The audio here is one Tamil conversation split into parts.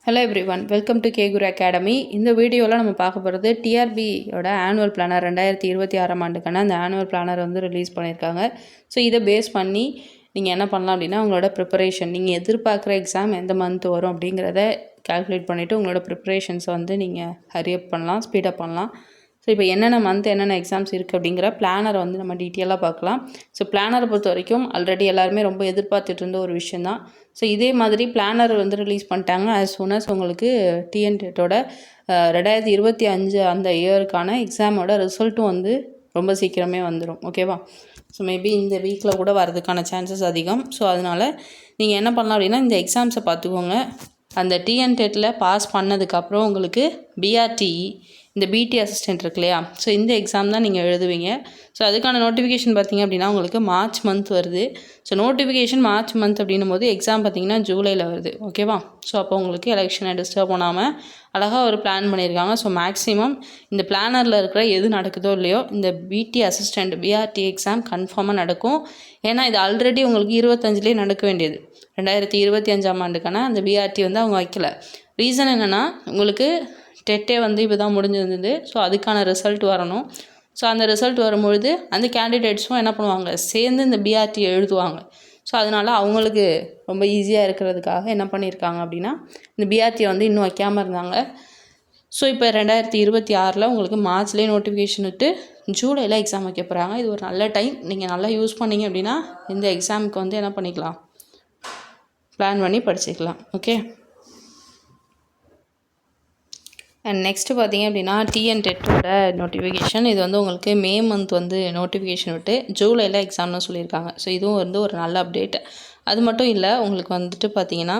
ஹலோ எவ்ரிவன், வெல்கம் டு கேகுரு அகாடமி. இந்த வீடியோவில் நம்ம பார்க்க போகிறது டிஆர்பியோட ஆனுவல் பிளானர் 2026 ஆண்டுக்கான அந்த ஆனுவல் பிளானர் வந்து ரிலீஸ் பண்ணியிருக்காங்க. ஸோ இதை பேஸ் பண்ணி நீங்கள் என்ன பண்ணலாம் அப்படின்னா, உங்களோட ப்ரிப்பரேஷன் நீங்கள் எதிர்பார்க்குற எக்ஸாம் எந்த மந்த் வரும் அப்படிங்கிறத கால்குலேட் பண்ணிவிட்டு உங்களோட ப்ரிப்பரேஷன்ஸை வந்து நீங்கள் ஹரியப் பண்ணலாம், ஸ்பீடப் பண்ணலாம். ஸோ இப்போ என்னென்ன மந்த் என்னென்ன எக்ஸாம்ஸ் இருக்குது அப்படிங்கிற பிளானரை வந்து நம்ம டீட்டெயிலாக பார்க்கலாம். ஸோ பிளானரை பொறுத்த வரைக்கும் ஆல்ரெடி எல்லாருமே ரொம்ப எதிர்பார்த்துட்டு இருந்த ஒரு விஷயந்தான். ஸோ இதே மாதிரி பிளானர் வந்து ரிலீஸ் பண்ணிட்டாங்க. as soon as உங்களுக்கு டிஎன்டெட்டோட 2025 அந்த இயருக்கான எக்ஸாமோட ரிசல்ட்டும் வந்து ரொம்ப சீக்கிரமே வந்துடும். ஓகேவா? ஸோ மேபி இந்த வீக்கில் கூட வரதுக்கான சான்சஸ் அதிகம். ஸோ அதனால் நீங்கள் என்ன பண்ணலாம் அப்படின்னா, இந்த எக்ஸாம்ஸை பார்த்துக்கோங்க. அந்த டிஎன்டெட்டில் பாஸ் பண்ணதுக்கப்புறம் உங்களுக்கு பிஆர்டிஇ இந்த பிடி அசிஸ்டன்ட் இருக்கு இல்லையா, ஸோ இந்த எக்ஸாம் தான் நீங்கள் எழுதுவீங்க. ஸோ அதுக்கான நோட்டிஃபிகேஷன் பார்த்திங்க அப்படின்னா உங்களுக்கு மார்ச் மந்த் வருது. ஸோ நோட்டிஃபிகேஷன் மார்ச் மந்த் அப்படின்னும் போது எக்ஸாம் பார்த்திங்கன்னா ஜூலையில் வருது. ஓகேவா? ஸோ அப்போ உங்களுக்கு எலெக்ஷனை டிஸ்டர்ப் பண்ணாமல் அழகாக ஒரு பிளான் பண்ணியிருக்காங்க. ஸோ மேக்ஸிமம் இந்த பிளானரில் இருக்கிற எது நடக்குதோ இல்லையோ இந்த பிடி அசிஸ்டண்ட் பிஆர்டி எக்ஸாம் கன்ஃபார்மாக நடக்கும். ஏன்னா இது ஆல்ரெடி உங்களுக்கு 25லேயே நடக்க வேண்டியது. 2025 ஆண்டுக்கான அந்த பிஆர்டி வந்து அவங்க வைக்கல. ரீசன் என்னென்னா, உங்களுக்கு டெட்டே வந்து இப்போ தான் முடிஞ்சிருந்தது. ஸோ அதுக்கான ரிசல்ட் வரணும். ஸோ அந்த ரிசல்ட் வரும்பொழுது அந்த கேண்டிடேட்ஸும் என்ன பண்ணுவாங்க, சேர்ந்து இந்த பிஆர்டி எழுதுவாங்க. ஸோ அதனால் அவங்களுக்கு ரொம்ப ஈஸியாக இருக்கிறதுக்காக என்ன பண்ணியிருக்காங்க அப்படின்னா, இந்த பிஆர்டியை வந்து இன்னும் வைக்காமல் இருந்தாங்க. ஸோ இப்போ 2026 உங்களுக்கு மார்ச்லேயே நோட்டிஃபிகேஷன் விட்டு ஜூலையில் எக்ஸாம் வைக்க போகிறாங்க. இது ஒரு நல்ல டைம். நீங்கள் நல்லா யூஸ் பண்ணிங்க அப்படின்னா இந்த எக்ஸாமுக்கு வந்து என்ன பண்ணிக்கலாம், பிளான் பண்ணி படிச்சுக்கலாம். ஓகே. அண்ட் நெக்ஸ்ட்டு பார்த்திங்க அப்படின்னா, டிஎன்டெட்டோட நோட்டிஃபிகேஷன் இது வந்து உங்களுக்கு மே மந்த் வந்து நோட்டிஃபிகேஷன் விட்டு ஜூலையில் எக்ஸாம்னு சொல்லியிருக்காங்க. ஸோ இதுவும் வந்து ஒரு நல்ல அப்டேட். அது மட்டும் இல்லை, உங்களுக்கு வந்துட்டு பார்த்திங்கன்னா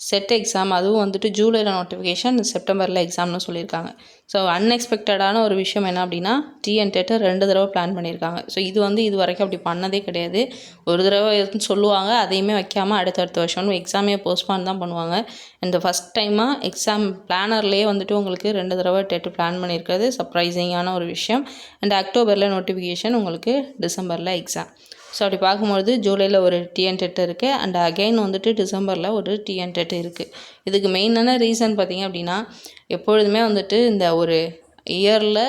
செட் எக்ஸாம் அதுவும் வந்துட்டு ஜூலையில் நோட்டிஃபிகேஷன், செப்டம்பரில் எக்ஸாம்னு சொல்லியிருக்காங்க. ஸோ அன்எக்ஸ்பெக்டடான ஒரு விஷயம் என்ன அப்படின்னா, டிஎன்டெட்டை 2 தடவை பிளான் பண்ணியிருக்காங்க. ஸோ இது வந்து இது வரைக்கும் அப்படி பண்ணதே கிடையாது. ஒரு தடவை சொல்லுவாங்க, அதையுமே வைக்காமல் அடுத்தடுத்த வருஷம் எக்ஸாமே போஸ்ட்பான் தான் பண்ணுவாங்க. இந்த ஃபஸ்ட் டைமாக எக்ஸாம் பிளானர்லேயே வந்துட்டு உங்களுக்கு 2 தடவை டெட்டு பிளான் பண்ணியிருக்கிறது சர்ப்ரைசிங்கான ஒரு விஷயம். அண்ட் அக்டோபரில் நோட்டிஃபிகேஷன், உங்களுக்கு டிசம்பரில் எக்ஸாம். ஸோ அப்படி பார்க்கும்பொழுது ஜூலையில் ஒரு டிஎன்டெட் இருக்குது அண்ட் அகைன் வந்துட்டு டிசம்பரில் ஒரு டிஎன்டெட் இருக்குது. இதுக்கு மெயினான ரீசன் பார்த்திங்க அப்படின்னா, எப்பொழுதுமே வந்துட்டு இந்த ஒரு இயரில்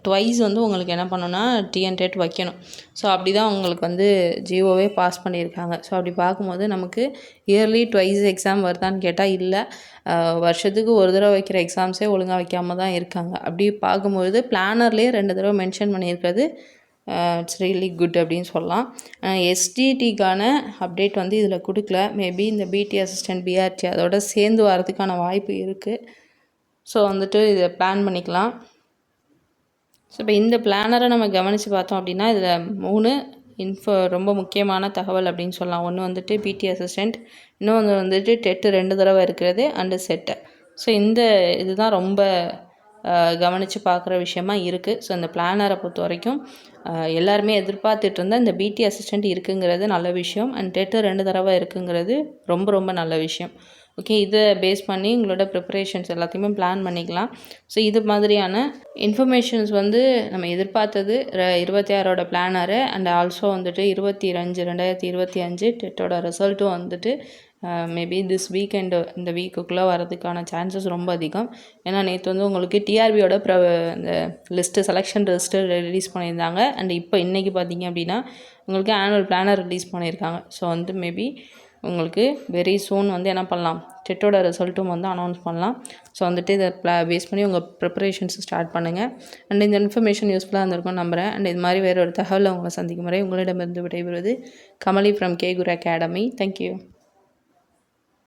ட்வைஸ் வந்து உங்களுக்கு என்ன பண்ணணும்னா டிஎன்டெட் வைக்கணும். ஸோ அப்படி தான் உங்களுக்கு வந்து ஜிஓவே பாஸ் பண்ணியிருக்காங்க. ஸோ அப்படி பார்க்கும்போது நமக்கு இயர்லி ட்வைஸ் எக்ஸாம் வருதான்னு கேட்டால் இல்லை. வருஷத்துக்கு ஒரு தடவை வைக்கிற எக்ஸாம்ஸே ஒழுங்காக வைக்காமல் தான் இருக்காங்க. அப்படி பார்க்கும்பொழுது பிளானர்லேயே 2 தடவை மென்ஷன் பண்ணியிருக்கிறது இட்ஸ் ரியலி குட் அப்படின்னு சொல்லலாம். எஸ்டிடிக்கான அப்டேட் வந்து இதில் கொடுக்கல. மேபி இந்த பிடி அசிஸ்டன்ட் பிஆர்டி அதோட சேர்ந்து வரதுக்கான வாய்ப்பு இருக்குது. ஸோ வந்துட்டு இதை பிளான் பண்ணிக்கலாம். ஸோ இப்போ இந்த பிளானரை நம்ம கவனித்து பார்த்தோம் அப்படின்னா, இதில் 3 ரொம்ப முக்கியமான தகவல் அப்படின்னு சொல்லலாம். ஒன்று வந்துட்டு பிடி அசிஸ்டண்ட், இன்னொன்று வந்துட்டு டெட்டு 2 தடவை இருக்கிறது அண்டு செட்டு. ஸோ இந்த இதுதான் ரொம்ப கவனித்து பார்க்குற விஷயமா இருக்குது. ஸோ இந்த பிளானரை பொறுத்த வரைக்கும் எல்லாருமே எதிர்பார்த்துட்டு இருந்தால் இந்த பிடி அசிஸ்டண்ட் இருக்குங்கிறது நல்ல விஷயம். அண்ட் டெட்டு 2 தடவை இருக்குங்கிறது ரொம்ப ரொம்ப நல்ல விஷயம். ஓகே, இதை பேஸ் பண்ணி உங்களோட ப்ரிப்பரேஷன்ஸ் எல்லாத்தையுமே பிளான் பண்ணிக்கலாம். ஸோ இது மாதிரியான இன்ஃபர்மேஷன்ஸ் வந்து நம்ம எதிர்பார்த்தது 26ஓட பிளானரு அண்ட் ஆல்சோ வந்துட்டு 2025 டெட்டோட ரிசல்ட்டும் வந்துட்டு மேபி திஸ் வீக்கெண்டு இந்த வீக்குள்ளே வரதுக்கான சான்சஸ் ரொம்ப அதிகம். ஏன்னா நேற்று வந்து உங்களுக்கு டிஆர்பியோட இந்த லிஸ்ட்டு செலெக்ஷன் லிஸ்ட்டு ரிலீஸ் பண்ணியிருந்தாங்க. அண்ட் இப்போ இன்றைக்கி பார்த்திங்க அப்படின்னா உங்களுக்கு ஆனுவல் பிளானர் ரிலீஸ் பண்ணியிருக்காங்க. ஸோ வந்து மேபி உங்களுக்கு வெரி சூன் வந்து என்ன பண்ணலாம், டெட்டோட ரிசல்ட்டும் வந்து அனௌன்ஸ் பண்ணலாம். ஸோ வந்துட்டு இதை பேஸ் பண்ணி உங்கள் ப்ரிப்பரேஷன்ஸ் ஸ்டார்ட் பண்ணுங்கள். அண்ட் இந்த இன்ஃபர்மேஷன் யூஸ்ஃபுல்லாக இருந்திருக்கும்னு நம்புகிறேன். அண்ட் இது மாதிரி வேறு ஒரு தகவலை உங்களை சந்திக்கும் முறை உங்களிடமிருந்து விடைபெறுவது கமலி ஃப்ரம் கேகுரு அகாடமி. தேங்க்யூ.